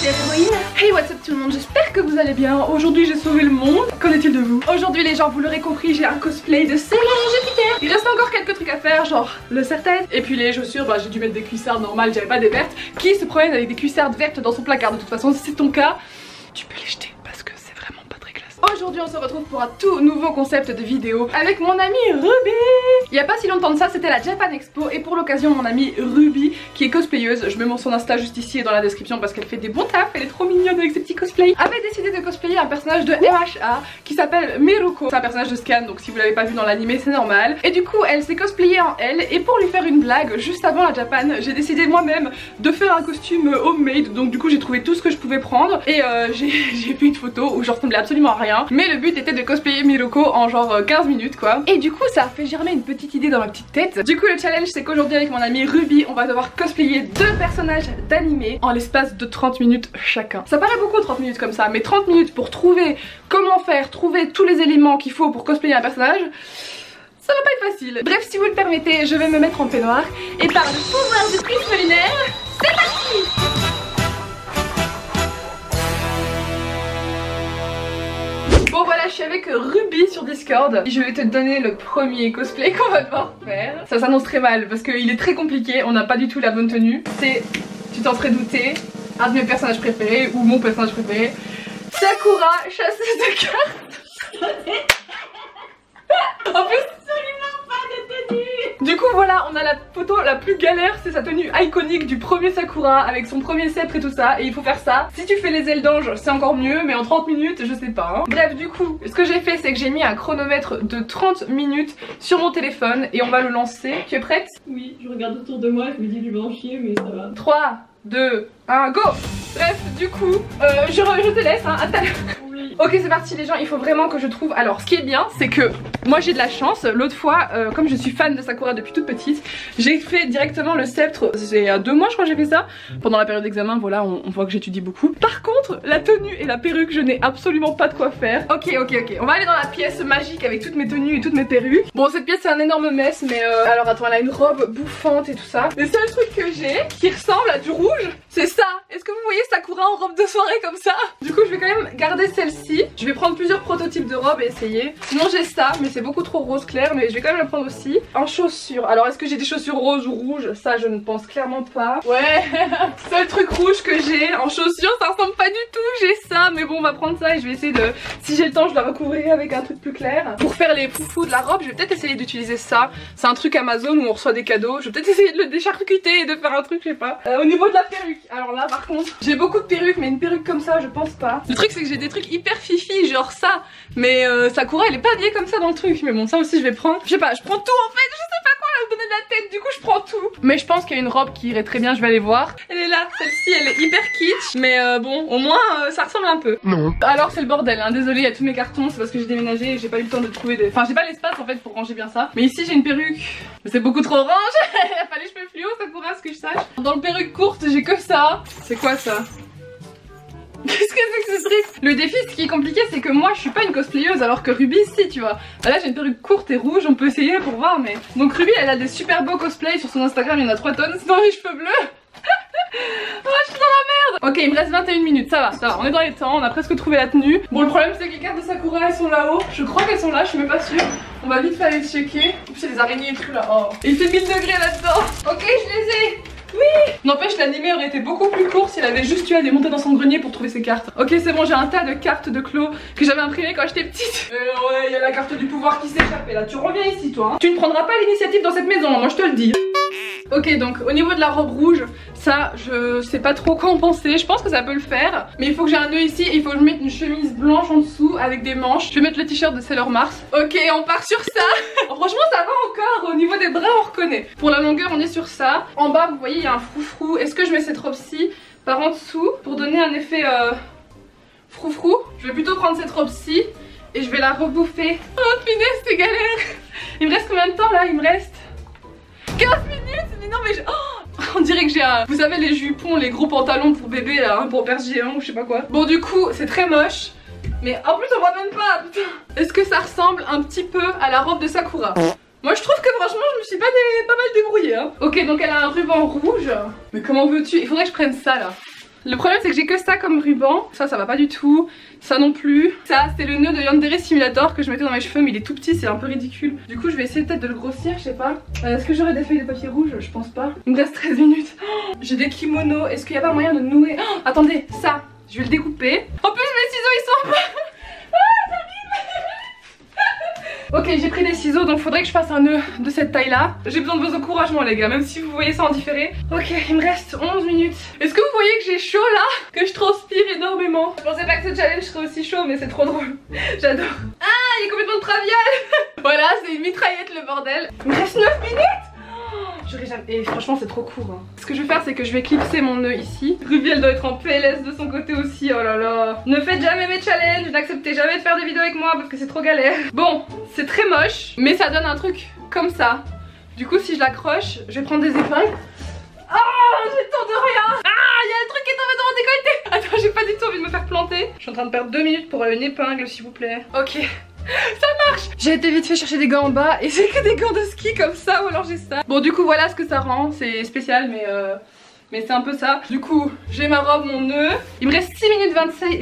c'est l'héroïne. Hey, what's up tout le monde, j'espère que vous allez bien. Aujourd'hui j'ai sauvé le monde. Qu'en est-il de vous? Aujourd'hui les gens, vous l'aurez compris, j'ai un cosplay de Sailor Jupiter. Il reste encore quelques trucs à faire, genre le serre-tête. Et puis les chaussures, bah j'ai dû mettre des cuissardes normales, j'avais pas des vertes. Qui se promène avec des cuissardes vertes dans son placard? De toute façon, si c'est ton cas, tu peux les jeter parce que c'est vraiment pas très classe. Aujourd'hui on se retrouve pour un tout nouveau concept de vidéo avec mon amie Ruby. Il y a pas si longtemps de ça, c'était la Japan Expo et pour l'occasion mon amie Ruby qui est cosplayeuse, je mets son Insta juste ici et dans la description parce qu'elle fait des bons tafs, elle est trop mignonne avec ses petits cosplays, avait décidé de cosplayer un personnage de MHA qui s'appelle Miruko. C'est un personnage de Scan, donc si vous l'avez pas vu dans l'animé c'est normal. Et du coup elle s'est cosplayée en elle et pour lui faire une blague juste avant la Japan, j'ai décidé moi-même de faire un costume homemade. Donc du coup j'ai trouvé tout ce que je pouvais prendre et j'ai fait une photo où je ressemblais absolument à rien. Mais le but était de cosplayer Miruko en genre 15 minutes quoi. Et du coup ça a fait germer une petite idée dans ma petite tête. Du coup le challenge c'est qu'aujourd'hui avec mon amie Ruby on va devoir cosplayer deux personnages d'animé en l'espace de 30 minutes chacun. Ça paraît beaucoup 30 minutes comme ça, mais 30 minutes pour trouver comment faire, trouver tous les éléments qu'il faut pour cosplayer un personnage, ça va pas être facile. Bref, si vous le permettez, je vais me mettre en peignoir et par le pouvoir du prisme lunaire, c'est parti! Bon voilà, je suis avec Ruby sur Discord. Je vais te donner le premier cosplay qu'on va devoir faire. Ça s'annonce très mal parce qu'il est très compliqué, on n'a pas du tout la bonne tenue. C'est, tu t'en serais douté, un de mes personnages préférés ou mon personnage préféré, Sakura, chasseuse de cartes. En plus, du coup voilà, on a la photo la plus galère, c'est sa tenue iconique du premier Sakura avec son premier sceptre et tout ça. Et il faut faire ça. Si tu fais les ailes d'ange c'est encore mieux, mais en 30 minutes je sais pas hein. Bref, du coup ce que j'ai fait c'est que j'ai mis un chronomètre de 30 minutes sur mon téléphone et on va le lancer. Tu es prête? Oui, je regarde autour de moi, je me dis du en chier mais ça va. 3, 2, 1, go! Bref, du coup, je te laisse hein, à ta... Oui. Ok c'est parti les gens, il faut vraiment que je trouve. Alors ce qui est bien c'est que moi j'ai de la chance. L'autre fois comme je suis fan de Sakura depuis toute petite, j'ai fait directement le sceptre. C'est 2 mois je crois que j'ai fait ça. Pendant la période d'examen voilà on voit que j'étudie beaucoup. Par contre la tenue et la perruque je n'ai absolument pas de quoi faire. Ok on va aller dans la pièce magique avec toutes mes tenues et toutes mes perruques. Bon cette pièce c'est un énorme mess mais alors attends, elle a une robe bouffante et tout ça. Le seul truc que j'ai qui ressemble à du rouge c'est ça. Est-ce que vous voyez Sakura en robe de soirée comme ça? Du coup je vais quand même garder celle-ci. Je vais prendre plusieurs prototypes de robes et essayer. Sinon j'ai ça mais c'est beaucoup trop rose clair, mais je vais quand même la prendre aussi. En chaussures, alors est-ce que j'ai des chaussures roses ou rouges? Ça je ne pense clairement pas. Ouais. Seul truc rouge que j'ai en chaussures, ça ressemble pas du tout. J'ai ça mais bon on va prendre ça et je vais essayer de, si j'ai le temps je la recouvrirai avec un truc plus clair. Pour faire les foufous de la robe je vais peut-être essayer d'utiliser ça. C'est un truc Amazon où on reçoit des cadeaux. Je vais peut-être essayer de le décharcuter et de faire un truc je sais pas. Au niveau de la perruque, alors là par contre j'ai beaucoup de perruques mais une perruque comme ça je pense pas. Le truc c'est que j'ai des trucs hyper fifi genre ça, mais Sakura elle est pas habillée comme ça dans le truc. Mais bon ça aussi je vais prendre, je sais pas, je prends tout en fait, je sais pas quoi là, me donner de la tête, du coup je prends tout. Mais je pense qu'il y a une robe qui irait très bien, je vais aller voir. Elle est là, celle-ci elle est hyper kitsch, mais bon au moins ça ressemble un peu. Non. Alors c'est le bordel hein, désolé, il y a tous mes cartons, c'est parce que j'ai déménagé et j'ai pas eu le temps de trouver des... Enfin j'ai pas l'espace en fait pour ranger bien ça. Mais ici j'ai une perruque, mais c'est beaucoup trop orange. Elle a pas les cheveux fluo, Sakura, à ce que je sache. Dans le perruque courte j'ai que ça. C'est quoi ça? Qu'est-ce que c'est que ce truc? Le défi ce qui est compliqué c'est que moi je suis pas une cosplayeuse alors que Ruby si tu vois. Là j'ai une perruque courte et rouge, on peut essayer pour voir mais... Donc Ruby elle a des super beaux cosplays sur son Instagram, il y en a 3 tonnes, c'est dans les cheveux bleus. Oh je suis dans la merde. Ok il me reste 21 minutes, ça va, on est dans les temps, on a presque trouvé la tenue. Bon le problème c'est que les cartes de Sakura elles sont là-haut. Je crois qu'elles sont là, je suis même pas sûre. On va vite faire les checker. Oups c'est des araignées et tout là, oh. Et il fait 1000 degrés là-dedans. Ok je les ai. Oui. N'empêche l'animé aurait été beaucoup plus court s'il avait juste eu à les monter dans son grenier pour trouver ses cartes. Ok c'est bon, j'ai un tas de cartes de Clos que j'avais imprimées quand j'étais petite. Ouais, il y a la carte du pouvoir qui s'est échappée là. Tu reviens ici toi hein. Tu ne prendras pas l'initiative dans cette maison, moi je te le dis. Ok donc au niveau de la robe rouge, ça je sais pas trop quoi en penser. Je pense que ça peut le faire, mais il faut que j'ai un nœud ici et il faut que je mette une chemise blanche en dessous avec des manches. Je vais mettre le t-shirt de Sailor Mars. Ok on part sur ça. Franchement ça va encore, au niveau des bras on reconnaît. Pour la longueur on est sur ça. En bas vous voyez il y a un froufrou. Est-ce que je mets cette robe-ci par en dessous pour donner un effet froufrou? Je vais plutôt prendre cette robe-ci et je vais la rebouffer. Oh punaise c'est galère. Il me reste combien de temps là? Il me reste 15 minutes. Mais non mais je... oh, on dirait que j'ai un... Vous savez les jupons, les gros pantalons pour bébé là, hein, pour père géant ou je sais pas quoi. Bon du coup c'est très moche. Mais en plus on voit même pas, putain. Est-ce que ça ressemble un petit peu à la robe de Sakura? Moi je trouve que franchement je me suis pas mal débrouillée hein. Ok donc elle a un ruban rouge. Mais comment veux-tu? Il faudrait que je prenne ça là. Le problème c'est que j'ai que ça comme ruban. Ça va pas du tout. Ça non plus. Ça c'est le nœud de Yandere Simulator que je mettais dans mes cheveux mais il est tout petit, c'est un peu ridicule. Du coup je vais essayer peut-être de le grossir, je sais pas. Est-ce que j'aurai des feuilles de papier rouge? Je pense pas. Il me reste 13 minutes. Oh, j'ai des kimonos. Est-ce qu'il y a pas moyen de nouer? Oh, attendez, ça, je vais le découper. En plus mes ciseaux ils sont pas... Ok, j'ai pris des ciseaux donc faudrait que je fasse un nœud de cette taille là. J'ai besoin de vos encouragements les gars, même si vous voyez ça en différé. Ok, il me reste 11 minutes. Est-ce que vous voyez que j'ai chaud là? Que je transpire énormément? Je pensais pas que ce challenge serait aussi chaud mais c'est trop drôle. J'adore. Ah, il y a complètement de travial. Voilà, c'est une mitraillette le bordel. Il me reste 9 minutes. J'aurais jamais... Et franchement c'est trop court hein. Ce que je vais faire c'est que je vais clipser mon nœud ici. Ruby elle doit être en PLS de son côté aussi, oh là là. Ne faites jamais mes challenges, n'acceptez jamais de faire des vidéos avec moi parce que c'est trop galère. Bon, c'est très moche mais ça donne un truc comme ça. Du coup si je l'accroche, je vais prendre des épingles. Ah, j'ai tant de rien. Ah, il y a le truc qui est tombé dans mon décolleté. Attends, j'ai pas du tout envie de me faire planter. Je suis en train de perdre 2 minutes pour une épingle s'il vous plaît. Ok. Ça marche. J'ai été vite fait chercher des gants en bas et j'ai que des gants de ski comme ça ou alors j'ai ça. Bon du coup voilà ce que ça rend, c'est spécial mais c'est un peu ça. Du coup j'ai ma robe, mon nœud. Il me reste 6 minutes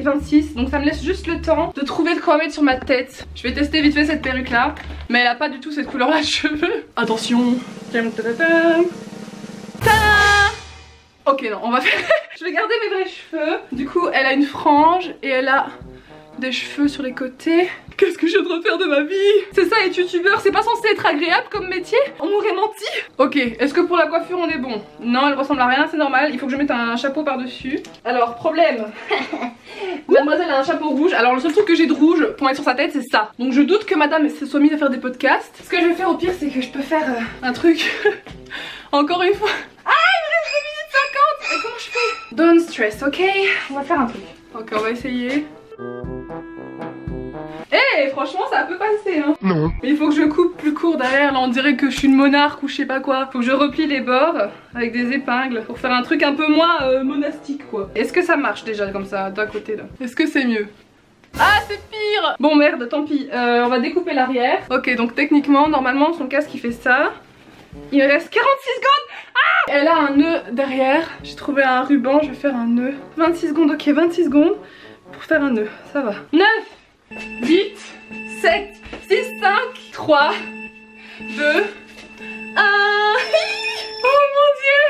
26 donc ça me laisse juste le temps de trouver de quoi mettre sur ma tête. Je vais tester vite fait cette perruque là mais elle a pas du tout cette couleur là de cheveux. Attention. Ok non on va faire... Je vais garder mes vrais cheveux. Du coup elle a une frange et elle a des cheveux sur les côtés. Qu'est-ce que je viens de faire de ma vie? C'est ça être youtubeur, c'est pas censé être agréable comme métier? On m'aurait menti. Ok, est-ce que pour la coiffure on est bon? Non, elle ressemble à rien, c'est normal. Il faut que je mette un chapeau par dessus. Alors problème. Mademoiselle a un chapeau rouge. Alors le seul truc que j'ai de rouge pour mettre sur sa tête c'est ça. Donc je doute que madame se soit mise à faire des podcasts. Ce que je vais faire au pire c'est que je peux faire un truc. Encore une fois. Ah, il me reste 2 minutes 50. Et comment je fais? Don't stress, ok? On va faire un truc. Ok, on va essayer. Eh, franchement ça peut passer hein. Non. Mais il faut que je coupe plus court derrière, là on dirait que je suis une monarque ou je sais pas quoi. Faut que je replie les bords avec des épingles pour faire un truc un peu moins monastique quoi. Est-ce que ça marche déjà comme ça d'un côté là? Est-ce que c'est mieux? Ah c'est pire. Bon merde, tant pis, on va découper l'arrière. Ok donc techniquement normalement son casque il fait ça. Il me reste 46 secondes. Ah, elle a un nœud derrière. J'ai trouvé un ruban, je vais faire un nœud. 26 secondes, ok 26 secondes pour faire un nœud, ça va. 9 8, 7, 6, 5, 3, 2, 1. Oh mon dieu.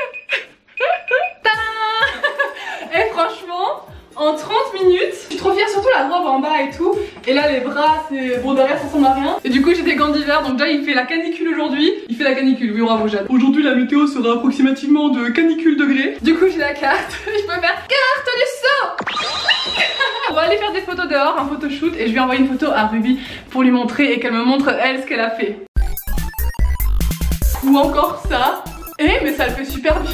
Et franchement, en 30 minutes, je suis trop fière, surtout la robe en bas et tout. Et là les bras, c'est bon derrière ça ressemble à rien. Et du coup j'ai des gants d'hiver, donc déjà il fait la canicule aujourd'hui. Il fait la canicule, oui bravo Jade. Aujourd'hui la météo sera approximativement de canicule degrés. Du coup j'ai la carte, je peux faire carte du saut. On va aller faire des photos dehors, un photoshoot et je vais envoyer une photo à Ruby pour lui montrer et qu'elle me montre elle ce qu'elle a fait. Ou encore ça. Mais ça le fait super bien.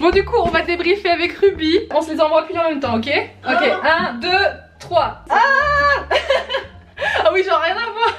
Bon du coup on va débriefer avec Ruby. On se les envoie plus en même temps, ok? Ok, 1, 2, 3. Ah ah oui, genre rien à voir.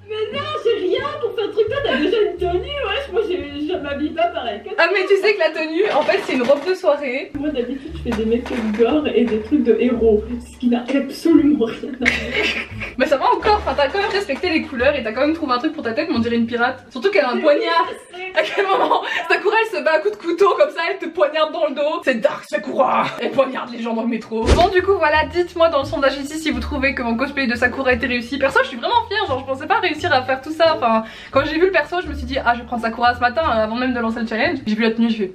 Mais non, j'ai rien pour faire un truc là, t'as déjà une tenue, wesh, moi je m'habille pas pareil. Ah mais tu sais que la tenue, en fait c'est une robe de soirée. Moi d'habitude je fais des make-up gore et des trucs de héros, ce qui n'a absolument rien à voir. Mais ça va encore, enfin t'as quand même respecté les couleurs et t'as quand même trouvé un truc pour ta tête, mais on dirait une pirate. Surtout qu'elle a un poignard. À quel moment Sakura elle se bat à coups de couteau comme ça, elle te poignarde dans le dos. C'est Dark Sakura. Elle poignarde les gens dans le métro. Bon du coup voilà, dites-moi dans le sondage ici si vous trouvez que mon cosplay de Sakura était réussi. Perso je suis vraiment fière, genre je pensais pas réussir à faire tout ça. Enfin quand j'ai vu le perso je me suis dit ah je vais prendre Sakura ce matin avant même de lancer le challenge. J'ai vu la tenue, je fais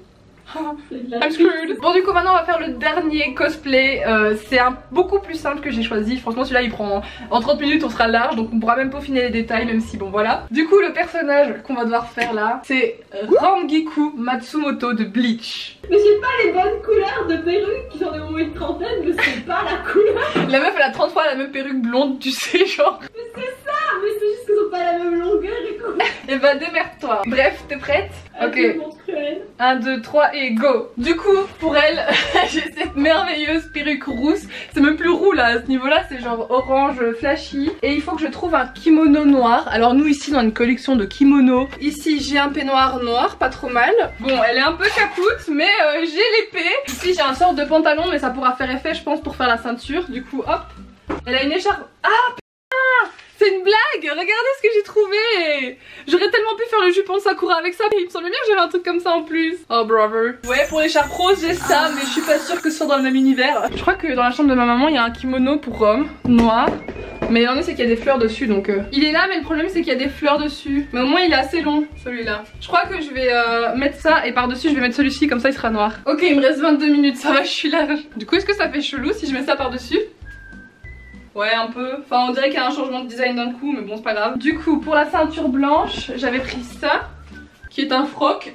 I'm screwed. Bon du coup maintenant on va faire le dernier cosplay. C'est beaucoup plus simple que j'ai choisi. Franchement celui-là il prend en 30 minutes, on sera large donc on pourra même peaufiner les détails même si bon voilà. Du coup le personnage qu'on va devoir faire là c'est Rangiku Matsumoto de Bleach. Mais j'ai pas les bonnes couleurs de perruque, j'en ai au moins une trentaine mais c'est pas la couleur. La meuf elle a 30 fois la même perruque blonde tu sais genre. Mais c'est ça, mais c'est juste qu'ils ont pas la même longueur et quoi. Et bah démerde-toi. Bref t'es prête? Ok. 1, 2, 3 et go. Du coup pour elle j'ai cette merveilleuse perruque rousse. C'est même plus roux là à ce niveau là, c'est genre orange flashy. Et il faut que je trouve un kimono noir. Alors nous ici dans une collection de kimonos. Ici j'ai un peignoir noir, pas trop mal. Bon elle est un peu capoute mais j'ai l'épée. Ici j'ai un sort de pantalon mais ça pourra faire effet je pense pour faire la ceinture. Du coup hop, Elle a une écharpe. Ah putain, c'est une blague. Regardez ce que j'ai trouvé. J'aurais tellement pu faire le jupon de Sakura avec ça. Il me semblait bien que j'avais un truc comme ça en plus. Oh brother. Ouais, pour l'écharpe rose j'ai ça, mais je suis pas sûre que ce soit dans le même univers. Je crois que dans la chambre de ma maman il y a un kimono pour homme noir. Mais l'ennui c'est qu'il y a des fleurs dessus donc il est là mais le problème c'est qu'il y a des fleurs dessus. Mais au moins il est assez long celui-là. Je crois que je vais mettre ça et par dessus je vais mettre celui-ci comme ça il sera noir. Ok, il me reste 22 minutes, ça va, je suis large. Du coup est-ce que ça fait chelou si je mets ça par dessus? Ouais un peu, enfin on dirait qu'il y a un changement de design d'un coup mais bon c'est pas grave. Du coup pour la ceinture blanche j'avais pris ça qui est un froc.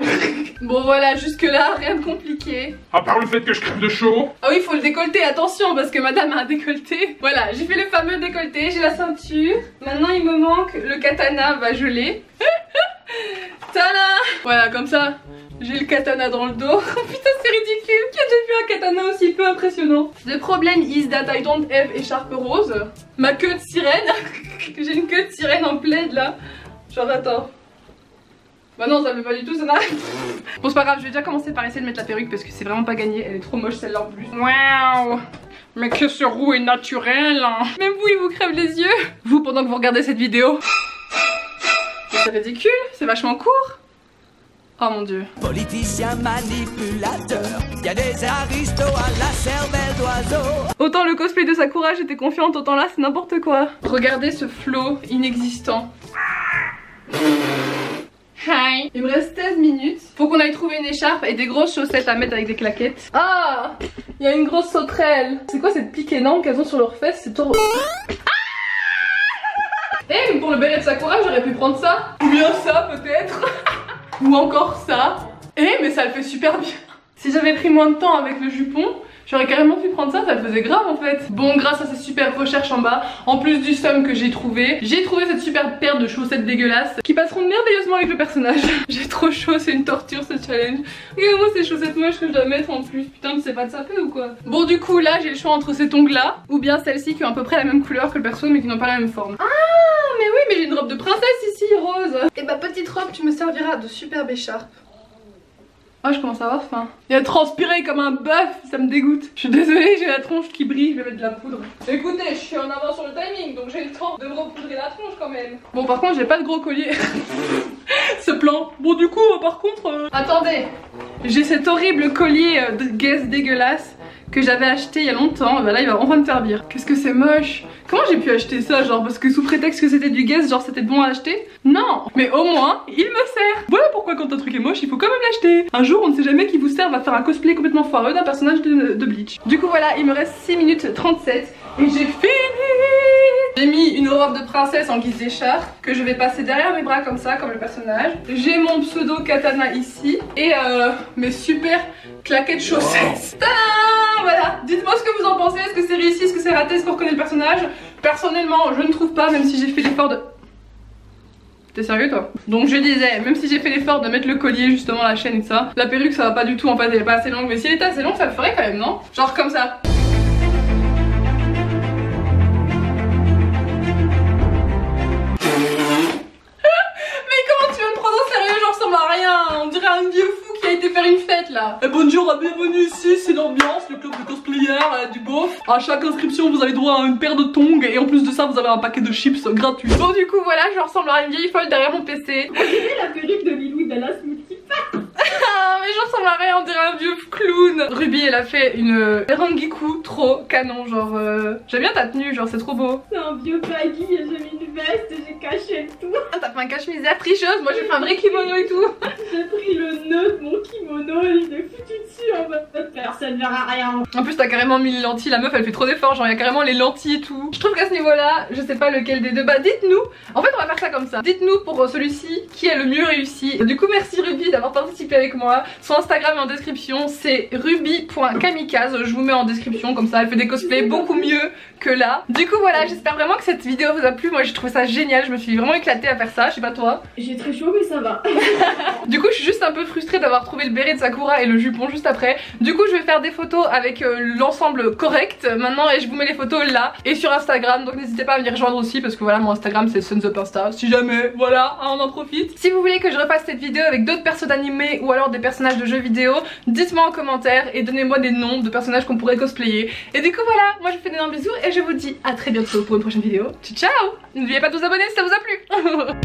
Bon voilà, jusque là rien de compliqué. À part le fait que je crève de chaud. Ah oui, il faut le décolleter, attention parce que madame a un décolleté. Voilà, j'ai fait le fameux décolleté, j'ai la ceinture. Maintenant il me manque le katana, bah je l'ai. Tada! Voilà, comme ça j'ai le katana dans le dos. Putain c'est ridicule, qui a déjà vu un katana aussi peu impressionnant? The problem is that I don't have écharpe rose. Ma queue de sirène. J'ai une queue de sirène en plaid là. Genre attends. Bah non ça me fait pas du tout, ça n'arrive. Bon c'est pas grave, je vais déjà commencer par essayer de mettre la perruque parce que c'est vraiment pas gagné, elle est trop moche celle-là en plus. Waouh. Mais que ce roux est naturel hein. Même vous il vous crève les yeux. Vous pendant que vous regardez cette vidéo. C'est ridicule, c'est vachement court. Oh mon dieu. Politicien manipulateur, y a des aristos à la cervelle d'oiseau. Autant le cosplay de Sakura j'étais confiante, autant là c'est n'importe quoi. Regardez ce flow inexistant. Hi. Il me reste 16 minutes. Faut qu'on aille trouver une écharpe et des grosses chaussettes à mettre avec des claquettes. Ah, il y a une grosse sauterelle. C'est quoi cette pique énorme qu'elles ont sur leurs fesses? C'est trop... Eh mais pour le béret de Sakura j'aurais pu prendre ça. Ou bien ça peut-être. Ou encore ça. Eh mais ça le fait super bien. Si j'avais pris moins de temps avec le jupon, j'aurais carrément pu prendre ça, ça le faisait grave en fait. Bon, grâce à ces super recherches en bas, en plus du somme que j'ai trouvé cette super paire de chaussettes dégueulasses qui passeront merveilleusement avec le personnage. J'ai trop chaud, c'est une torture ce challenge. Regardez-moi ces chaussettes moches que je dois mettre en plus. Putain, tu sais pas de saper ou quoi? Bon, du coup, là, j'ai le choix entre ces tongs là ou bien celles-ci qui ont à peu près la même couleur que le perso mais qui n'ont pas la même forme. Ah, mais oui, mais j'ai une robe de princesse ici, rose. Et bah, petite robe, tu me serviras de superbe écharpe. Ah, je commence à avoir faim. Il a transpiré comme un bœuf, ça me dégoûte. Je suis désolée, j'ai la tronche qui brille, je vais mettre de la poudre. Écoutez, je suis en avance sur le timing, donc j'ai le temps de me repoudrer la tronche quand même. Bon, par contre, j'ai pas de gros collier. Ce plan. Bon, du coup, par contre... Attendez, j'ai cet horrible collier de Guess dégueulasse que j'avais acheté il y a longtemps. Bah là, il va enfin me faire bien. Qu'est-ce que c'est moche. Comment j'ai pu acheter ça, genre parce que sous prétexte que c'était du Guess, genre c'était bon à acheter? Non, mais au moins il me sert. Voilà pourquoi quand un truc est moche il faut quand même l'acheter. Un jour on ne sait jamais qui vous sert, va faire un cosplay complètement foireux d'un personnage de Bleach. Du coup voilà, il me reste 6 minutes 37 et j'ai fini. J'ai mis une robe de princesse en guise d'écharpe que je vais passer derrière mes bras comme ça, comme le personnage. J'ai mon pseudo katana ici et mes super claquettes chaussettes. Tadam! Voilà, dites-moi ce que vous en pensez, est-ce que c'est réussi, est-ce que c'est raté, est-ce qu'on reconnaît le personnage? Personnellement, je ne trouve pas, même si j'ai fait l'effort de... T'es sérieux toi? Donc je disais, même si j'ai fait l'effort de mettre le collier justement, la chaîne et tout ça, la perruque ça va pas du tout en fait, elle est pas assez longue, mais si elle était assez longue ça le ferait quand même, non? Genre comme ça. Mais comment tu vas me prendre au sérieux? Genre ça ressemble à rien, on dirait un vieux fou qui a été faire une fête là. Et bonjour, bienvenue ici, c'est l'ambiance, le club de cosplayers du beauf. À chaque inscription vous avez droit à une paire de tongs et en plus de ça vous avez un paquet de chips gratuits. Bon du coup voilà, je ressemble à une vieille folle derrière mon PC. On dirait la perruque de Lilou Dallas Multipack. Ah mais je ressemble à rien, on dirait un vieux clown. Ruby elle a fait une Rangiku trop canon, genre j'aime bien ta tenue, genre c'est trop beau. C'est un vieux baggy et j'ai mis une veste et j'ai caché le tout. Ah t'as fait un cache-misère tricheuse, moi j'ai fait un vrai kimono et tout. J'ai pris le nœud de mon kimono et je l'ai foutu dessus en mode personne verra rien. En plus t'as carrément mis les lentilles, la meuf elle fait trop d'efforts, genre il y a carrément les lentilles et tout. Je trouve qu'à ce niveau là, je sais pas lequel des deux, bah dites-nous. En fait on va faire ça comme ça, dites-nous pour celui-ci qui est le mieux réussi. Du coup merci Ruby d'avoir participé avec moi. Son Instagram est en description, c'est ruby.kamikaze, je vous mets en description comme ça, elle fait des cosplays beaucoup mieux que là. Du coup voilà, j'espère vraiment que cette vidéo vous a plu, moi j'ai trouvé ça génial, je me suis vraiment éclatée à faire ça, je sais pas toi. J'ai très chaud mais ça va. Du coup je suis juste un peu frustrée d'avoir trouvé le béret de Sakura et le jupon juste après. Du coup je vais faire des photos avec l'ensemble correct maintenant et je vous mets les photos là et sur Instagram, donc n'hésitez pas à m'y rejoindre aussi parce que voilà mon Instagram c'est SunThePasta, si jamais, voilà, on en profite. Si vous voulez que je refasse cette vidéo avec d'autres persos d'animé ou alors des personnages de jeux jeux vidéo, dites-moi en commentaire et donnez-moi des noms de personnages qu'on pourrait cosplayer. Et du coup voilà, moi je vous fais d'énormes bisous et je vous dis à très bientôt pour une prochaine vidéo. Ciao ciao. N'oubliez pas de vous abonner si ça vous a plu.